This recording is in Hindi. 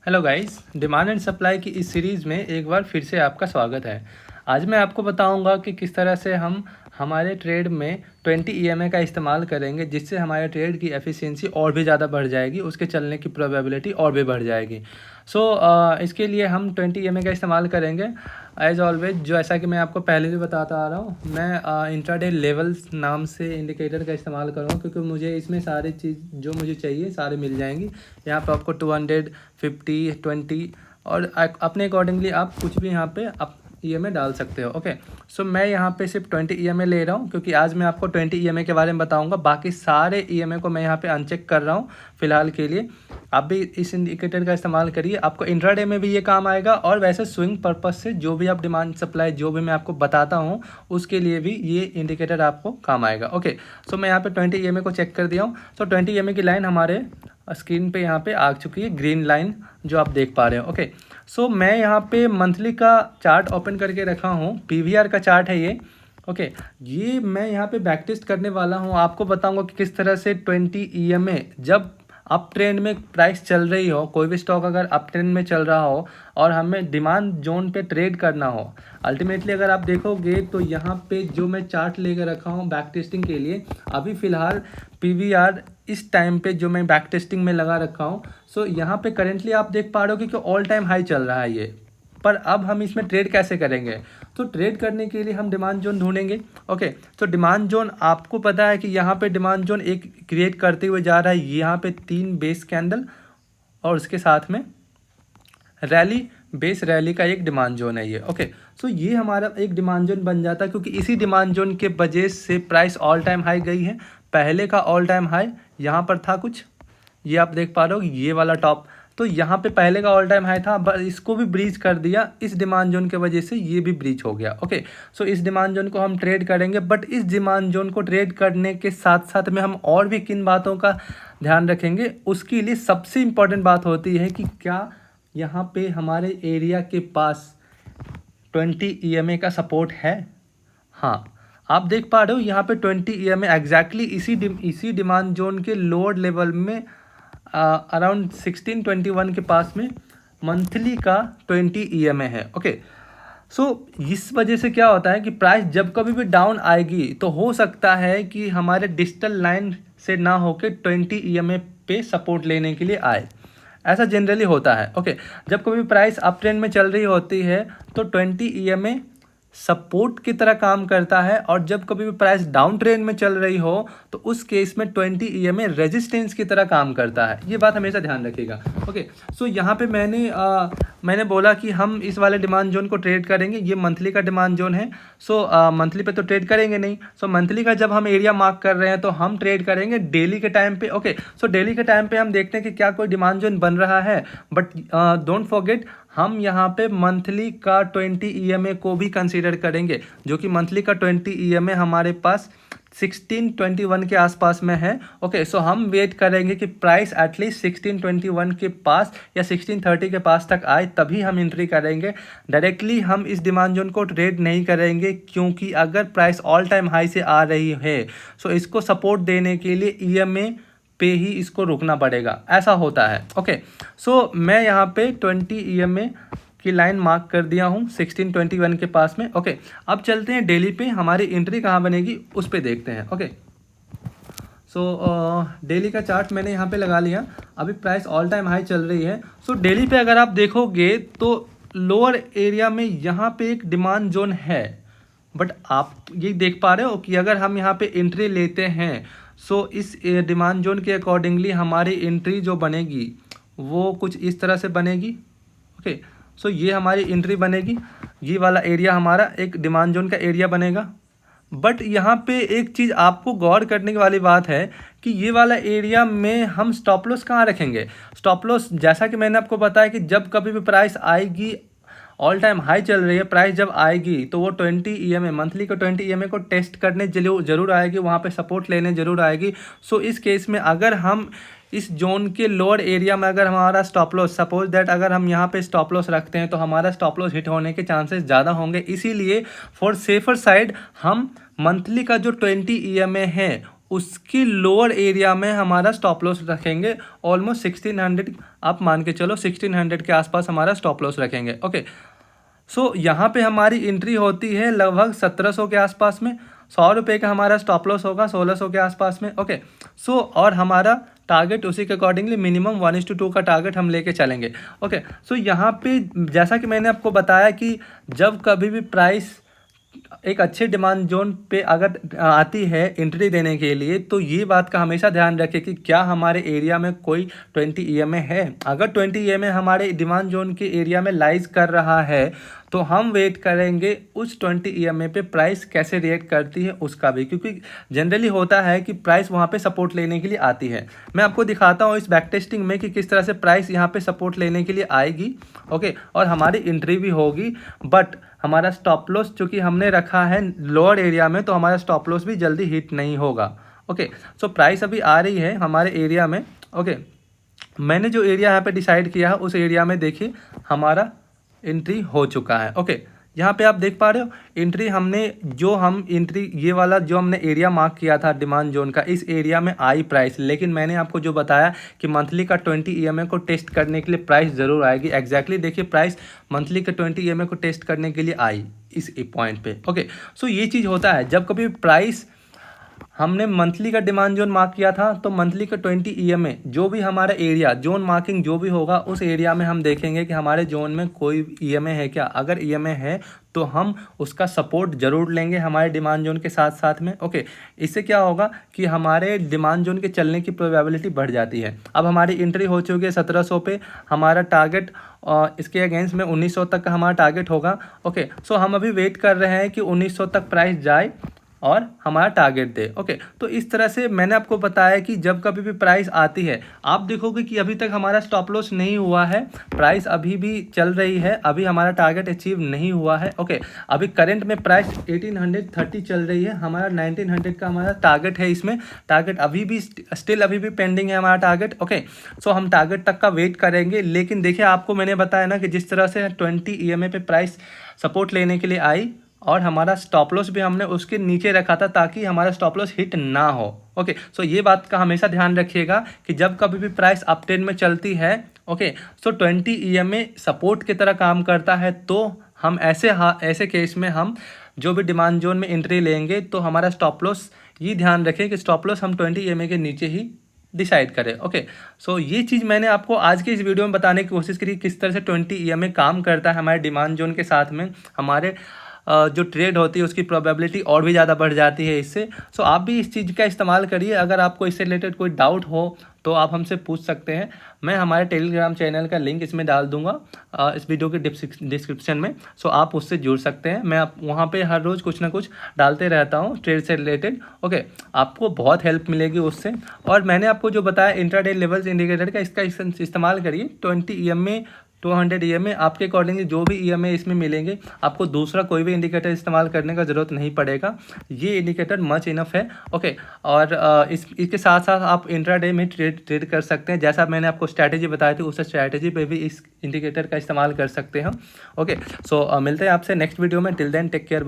Hello guys, demand and supply की इस सीरीज़ में एक बार फिर से आपका स्वागत है। आज मैं आपको बताऊंगा कि किस तरह से हम हमारे ट्रेड में 20 ईएमए का इस्तेमाल करेंगे, जिससे हमारे ट्रेड की एफिशिएंसी और भी ज़्यादा बढ़ जाएगी, उसके चलने की प्रोबेबिलिटी और भी बढ़ जाएगी। इसके लिए हम 20 ईएमए का इस्तेमाल करेंगे। एज ऑलवेज, जो ऐसा कि मैं आपको पहले भी बताता आ रहा हूँ, मैं इंट्राडे लेवल्स नाम से इंडिकेटर का इस्तेमाल करूँगा, क्योंकि मुझे इसमें सारी चीज़ जो मुझे चाहिए सारे मिल जाएंगी। यहाँ पर आपको 200, 50, 20 और अपने अकॉर्डिंगली आप कुछ भी यहाँ पे आप ईएमए डाल सकते हो। ओके, सो मैं यहाँ पे सिर्फ 20 ईएमए ले रहा हूँ, क्योंकि आज मैं आपको 20 ईएमए के बारे में बताऊँगा। बाकी सारे ईएमए को मैं यहाँ पे अनचेक कर रहा हूँ फ़िलहाल के लिए। आप भी इस इंडिकेटर का इस्तेमाल करिए, आपको इंट्राडे में भी ये काम आएगा, और वैसे स्विंग पर्पस से जो भी आप डिमांड सप्लाई जो भी मैं आपको बताता हूँ उसके लिए भी ये इंडिकेटर आपको काम आएगा। ओके, सो मैं यहाँ पे 20 ईएमए को चेक कर दिया हूँ। तो 20 ईएमए की लाइन हमारे स्क्रीन पे यहाँ पे आ चुकी है, ग्रीन लाइन जो आप देख पा रहे हो। ओके, सो मैं यहाँ पे मंथली का चार्ट ओपन करके रखा हूँ, पीवीआर का चार्ट है ये। ओके, ये मैं यहाँ पे बैक टेस्ट करने वाला हूँ, आपको बताऊँगा कि किस तरह से 20 ईएमए जब अप ट्रेंड में प्राइस चल रही हो, कोई भी स्टॉक अगर अप ट्रेंड में चल रहा हो और हमें डिमांड जोन पे ट्रेड करना हो, अल्टीमेटली अगर आप देखोगे तो यहाँ पे जो मैं चार्ट लेकर रखा हूँ बैक टेस्टिंग के लिए, अभी फ़िलहाल पीवीआर इस टाइम पे जो मैं बैक टेस्टिंग में लगा रखा हूँ, सो यहाँ पे करेंटली आप देख पा रहे हो कि ऑल टाइम हाई चल रहा है ये। पर अब हम इसमें ट्रेड कैसे करेंगे? तो ट्रेड करने के लिए हम डिमांड जोन ढूंढेंगे। ओके, तो डिमांड जोन आपको पता है कि यहाँ पे डिमांड जोन एक क्रिएट करते हुए जा रहा है, यहाँ पे 3 बेस कैंडल और उसके साथ में रैली, बेस रैली का एक डिमांड जोन है ये। ओके, सो ये हमारा एक डिमांड जोन बन जाता है, क्योंकि इसी डिमांड जोन के वजह से प्राइस ऑल टाइम हाई गई है। पहले का ऑल टाइम हाई यहाँ पर था कुछ, ये आप देख पा रहे हो, ये वाला टॉप। तो यहाँ पे पहले का ऑल टाइम हाई था, बस इसको भी ब्रीच कर दिया, इस डिमांड जोन के वजह से ये भी ब्रीच हो गया। ओके, सो इस डिमांड जोन को हम ट्रेड करेंगे, बट इस डिमांड जोन को ट्रेड करने के साथ साथ में हम और भी किन बातों का ध्यान रखेंगे, उसके लिए सबसे इम्पॉर्टेंट बात होती है कि क्या यहाँ पे हमारे एरिया के पास 20 ईएमए का सपोर्ट है। हाँ, आप देख पा रहे हो यहाँ पे 20 ईएमए एग्जैक्टली इसी डिमांड जोन के लोअर लेवल में अराउंड 1621 के पास में मंथली का 20 ईएमए है। ओके, सो इस वजह से क्या होता है कि प्राइस जब कभी भी डाउन आएगी तो हो सकता है कि हमारे डिजिटल लाइन से ना होके 20 ईएमए पे सपोर्ट लेने के लिए आए। ऐसा जनरली होता है। ओके, जब कभी भी प्राइस अप ट्रेंड में चल रही होती है तो 20 ईएमए सपोर्ट की तरह काम करता है, और जब कभी भी प्राइस डाउन ट्रेंड में चल रही हो तो उस केस में 20 ईएमए रेजिस्टेंस की तरह काम करता है। ये बात हमेशा ध्यान रखिएगा। ओके, सो यहाँ पे मैंने बोला कि हम इस वाले डिमांड जोन को ट्रेड करेंगे। ये मंथली का डिमांड जोन है। सो मंथली पे तो ट्रेड करेंगे नहीं। सो मंथली का जब हम एरिया मार्क कर रहे हैं तो हम ट्रेड करेंगे डेली के टाइम पे। ओके, सो डेली के टाइम पे हम देखते हैं कि क्या कोई डिमांड जोन बन रहा है, बट डोंट फॉरगेट हम यहाँ पे मंथली का 20 ईएमए को भी कंसीडर करेंगे, जो कि मंथली का 20 ईएमए हमारे पास 1621 के आसपास में है। ओके, सो हम वेट करेंगे कि प्राइस एटलीस्ट 1621 के पास या 1630 के पास तक आए, तभी हम एंट्री करेंगे। डायरेक्टली हम इस डिमांड जोन को ट्रेड नहीं करेंगे, क्योंकि अगर प्राइस ऑल टाइम हाई से आ रही है सो इसको सपोर्ट देने के लिए ईएमए पे ही इसको रुकना पड़ेगा, ऐसा होता है। ओके, सो मैं यहाँ पे 20 ईएमए की लाइन मार्क कर दिया हूँ 1621 के पास में। ओके, अब चलते हैं डेली पे, हमारी एंट्री कहाँ बनेगी उस पे देखते हैं। ओके, सो डेली का चार्ट मैंने यहाँ पे लगा लिया। अभी प्राइस ऑल टाइम हाई चल रही है। सो डेली पे अगर आप देखोगे तो लोअर एरिया में यहाँ पे एक डिमांड जोन है, बट आप ये देख पा रहे हो कि अगर हम यहाँ पे एंट्री लेते हैं सो इस डिमांड जोन के अकॉर्डिंगली हमारी एंट्री जो बनेगी वो कुछ इस तरह से बनेगी। ओके, सो ये हमारी एंट्री बनेगी, ये वाला एरिया हमारा एक डिमांड जोन का एरिया बनेगा। बट यहाँ पे एक चीज़ आपको गौर करने की वाली बात है कि ये वाला एरिया में हम स्टॉप लॉस कहाँ रखेंगे। स्टॉप लॉस, जैसा कि मैंने आपको बताया कि जब कभी भी प्राइस आएगी, ऑल टाइम हाई चल रही है, प्राइस जब आएगी तो वो 20 ईएमए मंथली को 20 ईएमए को टेस्ट करने जरूर आएगी, वहाँ पे सपोर्ट लेने जरूर आएगी। सो इस केस में अगर हम इस जोन के लोअर एरिया में अगर हमारा स्टॉप लॉस, सपोज दैट अगर हम यहाँ पे स्टॉप लॉस रखते हैं तो हमारा स्टॉप लॉस हिट होने के चांसेस ज़्यादा होंगे। इसीलिए फॉर सेफर साइड हम मंथली का जो 20 ईएमए है उसकी लोअर एरिया में हमारा स्टॉप लॉस रखेंगे। ऑलमोस्ट 1600, आप मान के चलो 1600 के आसपास हमारा स्टॉप लॉस रखेंगे। ओके, सो यहाँ पे हमारी एंट्री होती है लगभग 1700 के आसपास में। 100 रुपये का हमारा स्टॉप लॉस होगा 1600 के आसपास में। ओके, सो और हमारा टारगेट उसी के अकॉर्डिंगली मिनिमम 1:2 का टारगेट हम लेके चलेंगे। ओके, सो यहाँ पे जैसा कि मैंने आपको बताया कि जब कभी भी प्राइस एक अच्छे डिमांड जोन पे अगर आती है एंट्री देने के लिए, तो ये बात का हमेशा ध्यान रखें कि क्या हमारे एरिया में कोई 20 EMA है। अगर 20 EMA हमारे डिमांड जोन के एरिया में लाइज कर रहा है तो हम वेट करेंगे उस 20 EMA पे प्राइस कैसे रिएक्ट करती है उसका भी, क्योंकि जनरली होता है कि प्राइस वहाँ पे सपोर्ट लेने के लिए आती है। मैं आपको दिखाता हूँ इस बैक टेस्टिंग में कि किस तरह से प्राइस यहाँ पे सपोर्ट लेने के लिए आएगी। ओके, और हमारी एंट्री भी होगी, बट हमारा स्टॉप लॉस चूँकि हमने रखा है लोअर एरिया में, तो हमारा स्टॉप लॉस भी जल्दी हिट नहीं होगा। ओके, सो प्राइस अभी आ रही है हमारे एरिया में। ओके, मैंने जो एरिया यहाँ पे डिसाइड किया है उस एरिया में देखिए हमारा एंट्री हो चुका है। ओके, यहाँ पे आप देख पा रहे हो एंट्री हमने एंट्री ये वाला जो हमने एरिया मार्क किया था डिमांड जोन का, इस एरिया में आई प्राइस। लेकिन मैंने आपको जो बताया कि मंथली का 20 EMA को टेस्ट करने के लिए प्राइस ज़रूर आएगी। एग्जैक्टली देखिए प्राइस मंथली के 20 EMA को टेस्ट करने के लिए आई इस पॉइंट पे। ओके, सो ये चीज़ होता है जब कभी प्राइस हमने मंथली का डिमांड जोन मार्क किया था, तो मंथली का 20 EMA जो भी हमारा एरिया जोन मार्किंग जो भी होगा उस एरिया में हम देखेंगे कि हमारे जोन में कोई EMA है क्या। अगर EMA है तो हम उसका सपोर्ट ज़रूर लेंगे हमारे डिमांड जोन के साथ साथ में। ओके, इससे क्या होगा कि हमारे डिमांड जोन के चलने की प्रोबेबिलिटी बढ़ जाती है। अब हमारी एंट्री हो चुकी है 1700 पे, हमारा टारगेट इसके अगेंस्ट में 1900 तक का हमारा टारगेट होगा। ओके, सो हम अभी वेट कर रहे हैं कि 1900 तक प्राइस जाए और हमारा टारगेट दे। ओके, तो इस तरह से मैंने आपको बताया कि जब कभी भी प्राइस आती है, आप देखोगे कि अभी तक हमारा स्टॉप लॉस नहीं हुआ है, प्राइस अभी भी चल रही है, अभी हमारा टारगेट अचीव नहीं हुआ है। ओके, अभी करंट में प्राइस 1830 चल रही है, हमारा 1900 का हमारा टारगेट है। इसमें टारगेट अभी भी अभी भी पेंडिंग है हमारा टारगेट। ओके, सो हम टारगेट तक का वेट करेंगे। लेकिन देखिए आपको मैंने बताया ना कि जिस तरह से 20 EMA पे प्राइस सपोर्ट लेने के लिए आई और हमारा स्टॉप लॉस भी हमने उसके नीचे रखा था ताकि हमारा स्टॉप लॉस हिट ना हो। ओके, सो ये बात का हमेशा ध्यान रखिएगा कि जब कभी भी प्राइस अप ट्रेंड में चलती है, ओके, सो 20 EMA सपोर्ट की तरह काम करता है। तो हम ऐसे केस में हम जो भी डिमांड जोन में एंट्री लेंगे तो हमारा स्टॉप लॉस ये ध्यान रखें कि स्टॉप लॉस हम 20 EMA के नीचे ही डिसाइड करें। ओके, सो ये चीज़ मैंने आपको आज के इस वीडियो में बताने की कोशिश करी किस तरह से 20 EMA काम करता है हमारे डिमांड जोन के साथ में। हमारे जो ट्रेड होती है उसकी प्रोबेबिलिटी और भी ज़्यादा बढ़ जाती है इससे। सो आप भी इस चीज़ का इस्तेमाल करिए। अगर आपको इससे रिलेटेड कोई डाउट हो तो आप हमसे पूछ सकते हैं। मैं हमारे टेलीग्राम चैनल का लिंक इसमें डाल दूंगा इस वीडियो के डिस्क्रिप्शन में। सो आप उससे जुड़ सकते हैं। मैं वहाँ पे हर रोज़ कुछ ना कुछ डालते रहता हूँ ट्रेड से रिलेटेड। ओके, आपको बहुत हेल्प मिलेगी उससे। और मैंने आपको जो बताया इंट्राडे लेवल्स इंडिकेटर का, इसका इस्तेमाल करिए। 20 EMA 200 EMA आपके अकॉर्डिंगली जो भी EMA इसमें मिलेंगे, आपको दूसरा कोई भी इंडिकेटर इस्तेमाल करने का ज़रूरत नहीं पड़ेगा। ये इंडिकेटर मच इनफ है। ओके, और इसके साथ साथ आप इंट्राडे में ट्रेड कर सकते हैं। जैसा मैंने आपको स्ट्रैटेजी बताई थी उस स्ट्रैटेजी पे भी इस इंडिकेटर का इस्तेमाल कर सकते हैं। ओके, सो मिलते हैं आपसे नेक्स्ट वीडियो में। Till then take care.